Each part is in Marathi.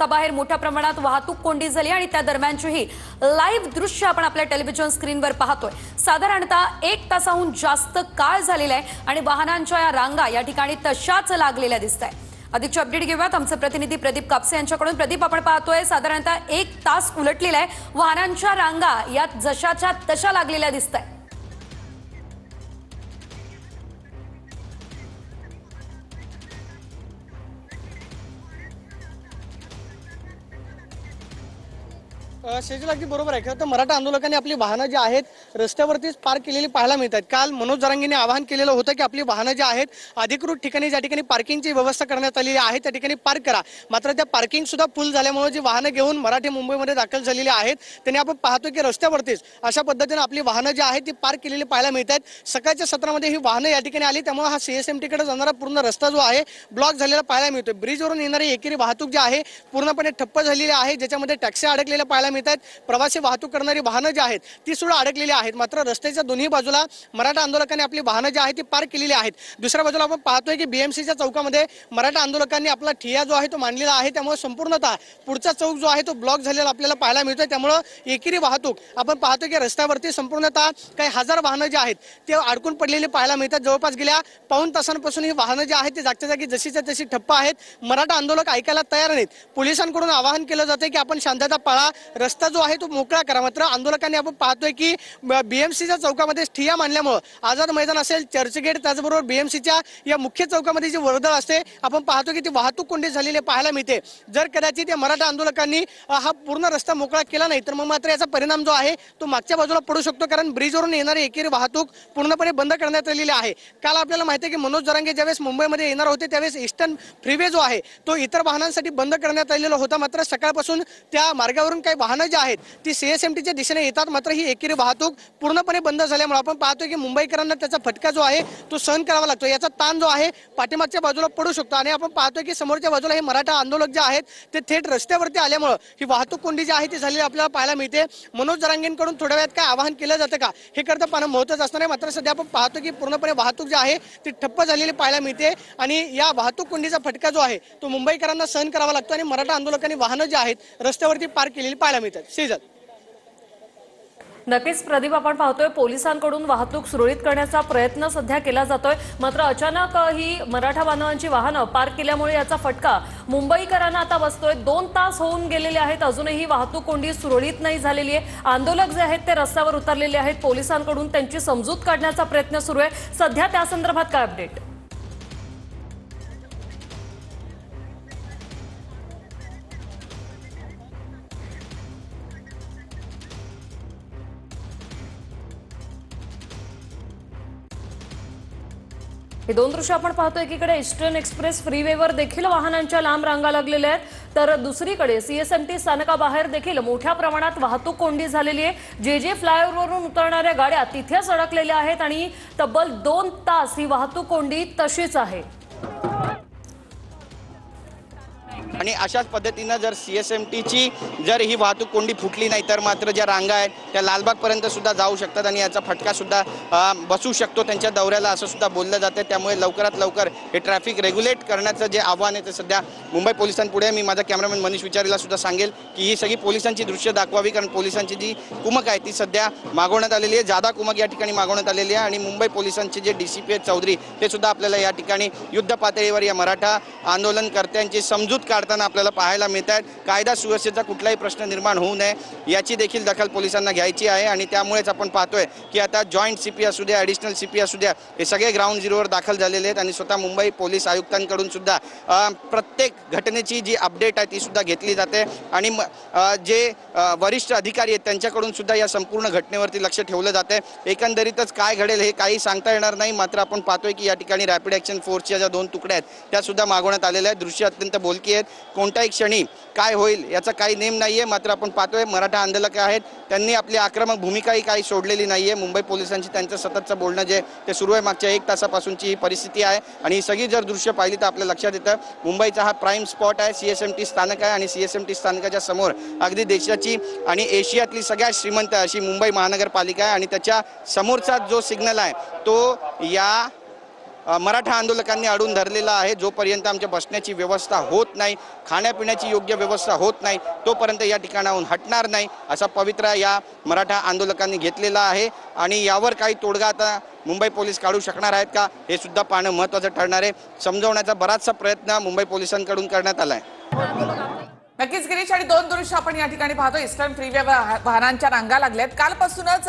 बाहेर मोठ्या प्रमाणात वाहतूक कोंडी झाली आणि त्या दरम्यानची लाईव्ह दृश्य आपण आपल्या टेलिव्हिजन स्क्रीनवर पाहतोय। साधारणतः 1 तासाहून जास्त काळ झालेला आहे आणि वाहनांच्या या रांगा या ठिकाणी तशाच लागलेल्या दिसतायत। अधिकची अपडेट घेऊयात आमचे प्रतिनिधी प्रदीप कापसे यांच्याकडून। प्रदीप, आपण पाहतोय साधारणतः 1 तास उलटलेला आहे, वाहनांच्या रांगा या जशाच्या तशा लागलेल्या दिसतायत। शेजल अगदी बरोबर आहे। खरं तर मराठा आंदोलकांनी आपली वाहनं जी आहेत रस्त्यावरतीच पार्क केलेली पाहायला मिळतात। काल मनोज जरांगेंनी आवाहन केलेलं होतं की आपली वाहनं जी आहेत अधिकृत ठिकाणी ज्या ठिकाणी पार्किंगची व्यवस्था करण्यात आलेली आहे त्या ठिकाणी पार्क करा। मात्र त्या पार्किंग सुद्धा फुल झाल्यामुळे जी वाहनं घेऊन मराठी मुंबईमध्ये दाखल झालेली आहेत त्यांनी आपण पाहतो की रस्त्यावरतीच अशा पद्धतीने आपली वाहनं जी आहेत ती पार्क केलेली पाहायला मिळतात। सकाळच्या सत्रामध्ये ही वाहनं या ठिकाणी आली त्यामुळे हा सीएसएमटी कडे जाणारा पूर्ण रस्ता जो आहे ब्लॉक झालेला पाहायला मिळतोय। ब्रिजवरून येणारी एकेरी वाहतूक जी आहे पूर्णपणे ठप्प झालेली आहे, ज्याच्यामध्ये टॅक्सी अडकलेल्या पाहायला मिळतात। प्रवासी वाहतूक करणारी वाहनं जी आहेत ती सुद्धा अडकलेली आहेत। मात्र रस्त्याच्या दोन्ही बाजूला मराठा आंदोलकांनी आपली वाहनं जी आहेत ती पार्क केलेली आहेत। दुसऱ्या बाजूला आपण पाहतोय की बीएमसीच्या चौकामध्ये मराठा आंदोलकांनी आपला ठिय्या जो आहे तो मांडलेला आहे, त्यामुळे संपूर्णतः पुढचा चौक जो आहे तो ब्लॉक झालेला आपल्याला पाहायला मिळतोय। त्यामुळे एकेरी वाहतूक आपण पाहतो की रस्त्यावरती संपूर्णतः काही हजार वाहनं जी आहेत ते अडकून पडलेली पाहायला मिळतात। जवळपास गेल्या पाऊण तासांपासून ही वाहनं जी आहेत ती जागच्या जागी जशीच्या तशी ठप्प आहेत। मराठा आंदोलक ऐकायला तयार नाहीत। पोलिसांकडून आवाहन केलं जाते की आपण शांतता पाळा, रस्ता जो आहे तो मोकळा करा। मात्र आंदोलकांनी आपण पाहतोय की बीएमसीच्या चौकामध्ये ठिय्या मांडल्यामुळे आझाद मैदान असेल, चर्चगेट, त्याचबरोबर बीएमसीच्या या मुख्य चौकामध्ये जी वर्दळ असते आपण पाहतो की ती वाहतूक कोंडी झालेली पाहायला मिळते। जर कदाचित या मराठा आंदोलकांनी हा पूर्ण रस्ता मोकळा केला नाही तर मग मात्र याचा परिणाम जो आहे तो मागच्या बाजूला पडू शकतो, कारण ब्रिजवरून येणारी एकेरी वाहतूक पूर्णपणे बंद करण्यात आलेली आहे। काल आपल्याला माहिती आहे की मनोज जरांगे ज्यावेळेस मुंबईमध्ये येणार होते त्यावेळेस ईस्टर्न फ्रीवे जो आहे तो इतर वाहनांसाठी बंद करण्यात आलेला होता। मात्र सकाळपासून त्या मार्गावरून काही वाहनं जी आहेत ती सीएसएमटीच्या दिशेने येतात, मात्र ही एकेरी वाहतूक पूर्णपणे बंद झाल्यामुळे आपण पाहतोय की मुंबईकरांना त्याचा फटका जो आहे तो सहन करावा लागतो। याचा ताण जो आहे पाठीमागच्या बाजूला पडू शकतो आणि आपण पाहतोय की समोरच्या बाजूला हे मराठा आंदोलक जे आहेत ते थेट रस्त्यावरती आल्यामुळे ही वाहतूक कोंडी जी आहे ती झालेली आपल्याला पाहायला मिळते। मनोज जरांगेंकडून थोड्या वेळात काय आवाहन केलं जातं का हे करता पाहणं महत्त्वाचं असणार आहे। मात्र सध्या आपण पाहतो की पूर्णपणे वाहतूक जी आहे ती ठप्प झालेली पाहायला मिळते आणि या वाहतूक कोंडीचा फटका जो आहे तो मुंबईकरांना सहन करावा लागतो आणि मराठा आंदोलकांनी वाहनं जी आहेत रस्त्यावरती पार्क केलेली पाहायला मिळतात। शेजल नक्कीच प्रदीप, आपण पाहतोय पोलिसांकडून वाहतूक सुरळीत करण्याचा प्रयत्न सध्या केला जातोय, मात्र अचानक ही मराठा बांधवांची वाहनं पार्क केल्यामुळे याचा फटका मुंबईकरांना आता बसतोय। 2 तास होऊन गेलेले आहेत, अजूनही वाहतूक कोंडी सुरळीत नाही झालेली आहे। आंदोलक जे आहेत ते रस्त्यावर उतरलेले आहेत, पोलिसांकडून त्यांची समजूत काढण्याचा प्रयत्न सुरू आहे। सध्या त्या संदर्भात काय अपडेट? हे 2 दृश्य आपण पाहतोय, एकीकडे ईस्टर्न एक्सप्रेस फ्रीवेवर देखील वाहनांच्या लांब रांगा लागलेल्या आहेत, तर दुसरीकडे सीएसएमटी स्थानकाबाहेर देखील मोठ्या प्रमाणात वाहतूक कोंडी झालेली आहे। जे फ्लायओव्हरवरून उतरणाऱ्या गाड्या तिथेच अडकलेल्या आहेत आणि तब्बल 2 तास ही वाहतूक कोंडी तशीच आहे। आणि अशाच पद्धतीने जर सीएसएमटीची जर ही वाहतूक कोंडी फुटली नाही तर मात्र ज्या रांगा आहेत त्या लालबागपर्यंत सुद्धा जाऊ शकतात आणि याचा फटका सुद्धा बसू शकतो त्यांच्या दौऱ्याला, असं सुद्धा बोललं जाते। त्यामुळे लवकरात लवकर हे ट्रॅफिक रेग्युलेट करण्याचं जे आव्हान आहे ते सध्या मुंबई पोलिसांपुढे मी माझा कॅमेरामॅन मनीष विचारीला सुद्धा सांगेल की ही सगळी पोलिसांची दृश्य दाखवावी, कारण पोलिसांची जी कुमक आहे ती सध्या मागवण्यात आलेली आहे। जादा कुमक या ठिकाणी मागवण्यात आलेली आहे आणि मुंबई पोलिसांचे जे डीसीपी आहेत चौधरी ते सुद्धा आपल्याला या ठिकाणी युद्ध पातळीवर या मराठा आंदोलनकर्त्यांची समजूत काढताना आपल्याला पाहायला मिळत आहेत। कायदा सुव्यवस्थेचा कुठलाही प्रश्न निर्माण होऊ नये याची देखील दखल पोलिसांना घ्यायची आहे आणि त्यामुळेच आपण पाहतोय की आता जॉईंट सीपी असू द्या, ॲडिशनल सीपी असू द्या, हे सगळे ग्राउंड झिरोवर दाखल झालेले आहेत आणि स्वतः मुंबई पोलीस आयुक्तांकडून सुद्धा प्रत्येक घटनेची जी अपडेट आहे ती सुद्धा घेतली जाते आणि जे वरिष्ठ अधिकारी आहेत त्यांच्याकडून सुद्धा या संपूर्ण घटनेवरती लक्ष ठेवलं जाते। एकंदरीतच काय घडेल हे काही सांगता येणार नाही, मात्र आपण पाहतोय की या ठिकाणी रॅपिड ॲक्शन फोर्सच्या ज्या 2 तुकड्या आहेत त्या सुद्धा मागवण्यात आलेल्या आहेत। दृश्य अत्यंत बोलकी आहेत, कोणत्याही क्षणी काय होईल याचा काही नेम नाहीये। मात्र आपण पाहतोय मराठा आंदोलक आहेत त्यांनी आपली आक्रमक भूमिकाही काही सोडलेली नाहीये। मुंबई पोलिसांची त्यांचं सततचं बोलणं जे ते सुरू आहे, मागच्या 1 तासापासूनची ही परिस्थिती आहे आणि ही सगळी जर दृश्य पाहिली तर आपल्या लक्षात येतं मुंबईचा हा प्राईम स्पॉट आहे, सीएसएमटी स्थानक आहे आणि सीएसएमटी स्थानकाच्या समोर अगदी देशाची आणि एशियातली सगळ्यात श्रीमंत अशी मुंबई महानगरपालिका आहे आणि त्याच्या समोरचा जो सिग्नल आहे तो या मराठा आंदोलकांनी अडून धरलेला आहे। जोपर्यंत आमच्या बसण्याची व्यवस्था होत नाही, खाण्यापिण्याची योग्य व्यवस्था होत नाही, तोपर्यंत या ठिकाणाहून हटणार नाही असा पवित्रा या मराठा आंदोलकांनी घेतलेला आहे। आणि यावर काही तोडगा आता मुंबई पोलीस काढू शकणार आहेत का हे सुद्धा पाहणं महत्त्वाचं ठरणार आहे। समजवण्याचा बराचसा प्रयत्न मुंबई पोलिसांकडून करण्यात आला आहे। नक्कीच गिरीश, आणि दोन दृश्य आपण या ठिकाणी पाहतो। ईस्टर्न फ्रीवे वाहनांच्या रांगा लागल्यात। कालपासूनच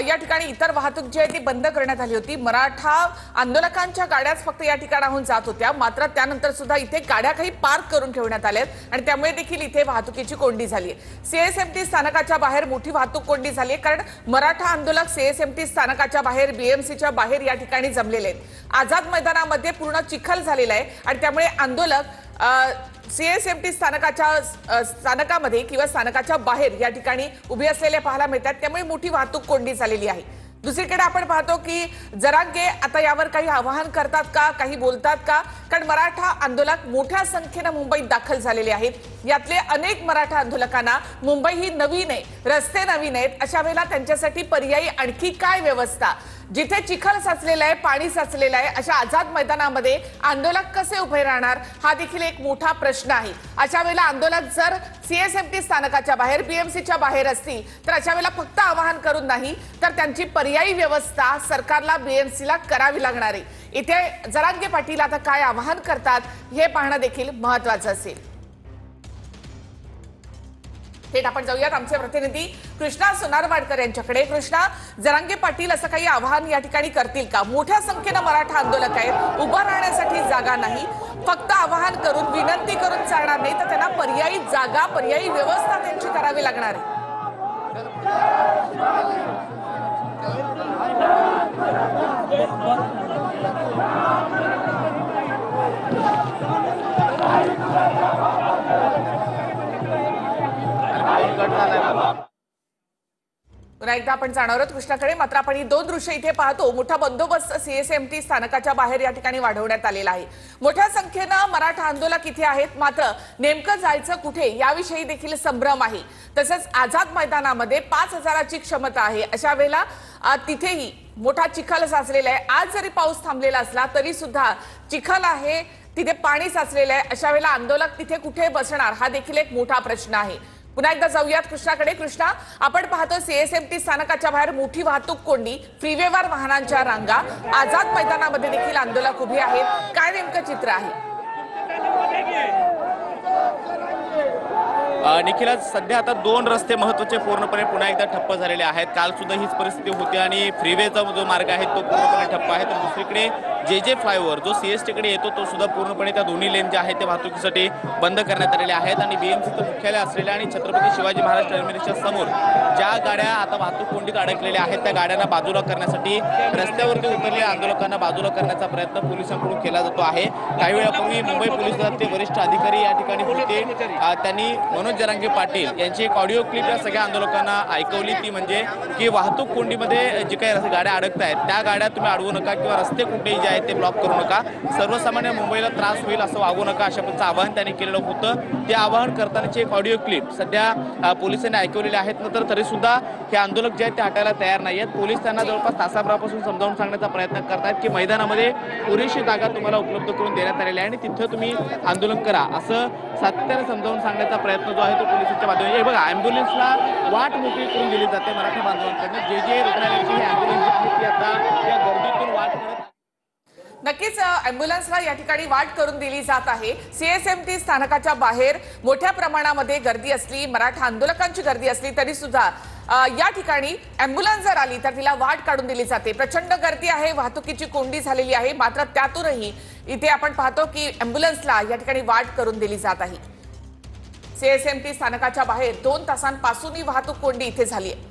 या ठिकाणी इतर वाहतूक जी आहे ती बंद करण्यात आली होती। मराठा आंदोलकांच्या गाड्याच फक्त या ठिकाणाहून जात होत्या, मात्र त्यानंतर सुद्धा इथे गाड्या काही पार्क करून ठेवण्यात आल्यात आणि त्यामुळे देखील इथे वाहतुकीची कोंडी झाली आहे। सीएसएमटी स्थानकाच्या बाहेर मोठी वाहतूक कोंडी झाली आहे, कारण मराठा आंदोलक सीएसएमटी स्थानकाच्या बाहेर, बीएमसीच्या बाहेर या ठिकाणी जमलेले आहेत। आझाद मैदानामध्ये पूर्ण चिखल झालेला आहे आणि त्यामुळे आंदोलक सीएसएमटी स्थानकामध्ये किंवा स्थानकाच्या बाहेर या ठिकाणी उभे असलेले पाहायला मिळतात, त्यामुळे मोठी वाहतूक कोंडी झालेली आहे। दुसरीकडे आपण पाहतो की जरांगे आता यावर काही आवाहन करतात का, काही बोलतात का, कारण मराठा आंदोलक मोठ्या संख्येने मुंबईत दाखल झालेले आहेत। यातले अनेक मराठा आंदोलकांना मुंबई ही नवीन आहे, रस्ते नवीन आहेत, अशा वेळेला त्यांच्यासाठी पर्यायी आणखी काय व्यवस्था, जिथे चिखल साचलेला आहे, पाणी साचलेलं आहे, अशा आझाद मैदानामध्ये आंदोलक कसे उभे राहणार हा देखील एक मोठा प्रश्न आहे। अशा वेळेला आंदोलक जर सीएसएमटी स्थानकाच्या बाहेर, बीएमसीच्या बाहेर असतील तर अशा वेळेला फक्त आवाहन करून नाही तर त्यांची पर्यायी व्यवस्था सरकारला, बीएमसीला करावी लागणार आहे। इथे जरांगे पाटील आता काय आवाहन करतात हे पाहणं देखील महत्त्वाचं असेल। थेट आपण जाऊयात आमचे प्रतिनिधी कृष्णा सोनारवाडकर यांच्याकडे। कृष्णा, जरांगे पाटील असं काही आवाहन या ठिकाणी करतील का? मोठ्या संख्येने मराठा आंदोलक आहेत, उभं राहण्यासाठी जागा नाही, फक्त आवाहन करून, विनंती करून चालणार नाही, तर त्यांना पर्यायी जागा, पर्यायी व्यवस्था त्यांची करावी लागणार आहे। पुन्हा एकदा आपण जाणार आहोत कृष्णाकडे, मात्र आपण ही दोन दृश्य इथे पाहतो। मोठा बंदोबस्त सीएसएमटी स्थानकाच्या बाहेर या ठिकाणी वाढवण्यात आलेला आहे। मोठ्या संख्येने मराठा आंदोलक इथे आहेत, मात्र नेमकं जायचं कुठे याविषयी देखील संभ्रम आहे। तसंच आझाद मैदानामध्ये 5000ची क्षमता आहे, अशा वेळेला तिथेही मोठा चिखल साचलेला आहे। आज जरी पाऊस थांबलेला असला तरी सुद्धा चिखल आहे, तिथे पाणी साचलेलं आहे, अशा वेळेला आंदोलक तिथे कुठे बसणार हा देखील एक मोठा प्रश्न आहे। पुन्हा एकदा जाऊयात कृष्णाकडे। कृष्णा, आपण पाहतो सीएसएमटी स्थानकाच्या बाहेर मोठी वाहतूक कोंडी, फ्रीवेवर वाहनांच्या रांगा, आझाद मैदानामध्ये देखील आंदोलक उभे आहेत, काय नेमकं चित्र आहे? निखिलच, सध्या आता दोन रस्ते महत्त्वाचे पूर्णपणे पुन्हा एकदा ठप्प झालेले आहेत। काल सुद्धा हीच परिस्थिती होती आणि फ्रीवेचा जो मार्ग आहे तो पूर्णपणे ठप्प आहे। तर दुसरीकडे जे फ्लायओव्हर जो सीएसटीकडे येतो तो सुद्धा पूर्णपणे त्या दोन्ही लेन ज्या आहेत त्या वाहतुकीसाठी बंद करण्यात आलेल्या आहेत। आणि बीएमसीचं मुख्यालय असलेल्या आणि छत्रपती शिवाजी महाराज टर्मिनसच्या समोर ज्या गाड्या आता वाहतूक कोंडीत अडकलेल्या आहेत त्या गाड्यांना बाजूला करण्यासाठी रस्त्यावरती उतरलेल्या आंदोलकांना बाजूला करण्याचा प्रयत्न पोलिसांकडून केला जातो आहे। काही वेळापूर्वी मुंबई पोलीस दलाचे वरिष्ठ अधिकारी या ठिकाणी होते, त्यांनी मनोज जरांगे पाटील यांची एक ऑडिओ क्लिप या सगळ्या आंदोलकांना ऐकवली, ती म्हणजे की वाहतूक कोंडीमध्ये जे काही गाड्या अडकत आहेत त्या गाड्या तुम्ही अडवू नका किंवा रस्ते कुठेही जे आहेत ते ब्लॉक करू नका, सर्वसामान्य मुंबईला त्रास होईल असं वागू नका, अशा प्रकारचं आवाहन त्यांनी केलेलं होतं। ते आवाहन करतानाची एक ऑडिओ क्लिप सध्या पोलिसांनी ऐकवलेली आहेत, नंतर तरी सुद्धा हे आंदोलक जे आहेत ते हटायला तयार नाही आहेत। पोलीस त्यांना जवळपास तासाभरापासून समजावून सांगण्याचा प्रयत्न करतात की मैदानामध्ये पुरेशी जागा तुम्हाला उपलब्ध करून देण्यात आलेली आहे आणि तिथं तुम्ही आंदोलन करा, असं सातत्याने समजावून सांगण्याचा प्रयत्न जो आहे तो पोलिसांच्या माध्यमातून। हे बघा, अँब्युलन्सला वाट मोकळी करून दिली जाते मराठा बांधवांकडून। जे रुग्णालयाची ही अँब्युलन्स जी आहे ती आता या गर्दीतून वाट करत। नक्कीच अँब्युलन्सला या ठिकाणी वाट करून दिली जात आहे। सीएसएमटी स्थानकाच्या बाहेर मोठ्या प्रमाणामध्ये गर्दी असली, मराठा आंदोलकांची गर्दी असली तरी सुद्धा या ठिकाणी अँब्युलन्स जर आली तर तिला वाट काढून दिली जाते। प्रचंड गर्दी आहे, वाहतुकीची कोंडी झालेली आहे, मात्र त्यातूनही इथे आपण पाहतो की अँब्युलन्सला या ठिकाणी वाट करून दिली जात आहे। सीएसएमटी स्थानकाच्या बाहेर 2 तासांपासून ही वाहतूक कोंडी इथे झाली आहे।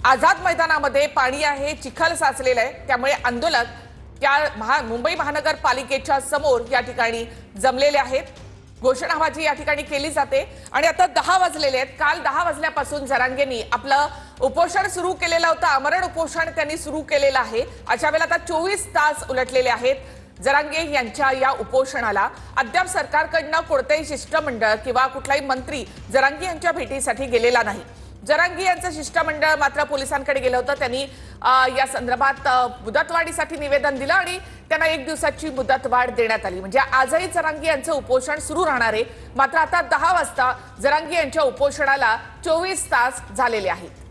आझाद मैदानामध्ये पाणी आहे, चिखल साचलेलं आहे, त्यामुळे आंदोलक त्या मुंबई महानगरपालिकेच्या समोर या ठिकाणी जमलेले आहेत। घोषणाबाजी या ठिकाणी केली जाते आणि आता 10 वाजलेले आहेत। काल 10 वाजल्यापासून जरांगेंनी आपलं उपोषण सुरू केलेलं होतं, आमरण उपोषण त्यांनी सुरू केलेलं आहे। अशा वेळेला आता 24 तास उलटलेले आहेत। जरांगे यांच्या या उपोषणाला अद्याप सरकारकडनं कोणतेही शिष्टमंडळ किंवा कुठलाही मंत्री जरांगे यांच्या भेटीसाठी गेलेला नाही। जरांगे यांचं शिष्टमंडळ मात्र पोलिसांकडे गेलं होतं, त्यांनी या संदर्भात मुदतवाढीसाठी निवेदन दिलं आणि त्यांना 1 दिवसाची मुदतवाढ देण्यात आली. म्हणजे आजही जरांगे यांचं उपोषण सुरू राहणार आहे. मात्र आता 10 वाजता जरांगे यांच्या उपोषणाला 24 तास झालेले आहेत.